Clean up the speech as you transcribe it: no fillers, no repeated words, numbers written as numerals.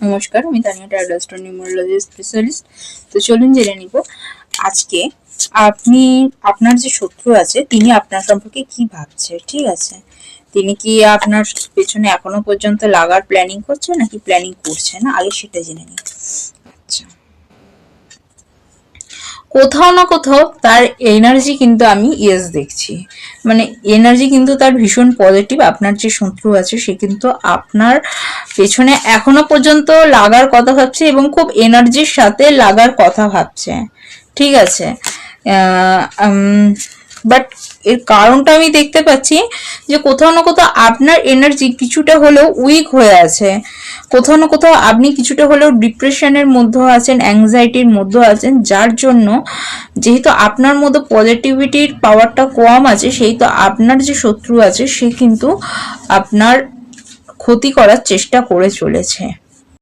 নমস্কার, আমি Tania ট্যারোলজিস্ট numerology specialist. তো চলুন জেনে নিব আজকে আপনি আপনার যে শত্রু আছে তিনি আপনার সম্পর্কে কি ভাবছে। ঠিক আছে, তিনি কি আপনার পেছনে এখনো পর্যন্ত লাগার প্ল্যানিং করছে নাকি প্ল্যানিং করছে না, আগে সেটা জেনে নিন। আচ্ছা, কোথাও না কোথাও তার এনার্জি কিন্তু আমি ইয়েস দেখছি, মানে এনার্জি কিন্তু তার ভীষণ পজিটিভ। আপনার যে শত্রু আছে সে কিন্তু আপনার পেছনে এখনো পর্যন্ত লাগার কথা ভাবছে এবং খুব এনার্জির সাথে লাগার কথা ভাবছে। ঠিক আছে, বাট এর কারণটা আমি দেখতে পাচ্ছি যে কোথাও না কোথাও আপনার এনার্জি কিছুটা হলেও উইক হয়ে আছে, কোথাও না কোথাও আপনি কিছুটা হলেও ডিপ্রেশনের মধ্যে আছেন, অ্যাংজাইটির মধ্যে আছেন, যার জন্য যেহেতু আপনার মধ্যে পজিটিভিটির পাওয়ারটা কম আছে, সেই তো আপনার যে শত্রু আছে সে কিন্তু আপনার ক্ষতি করার চেষ্টা করে চলেছে।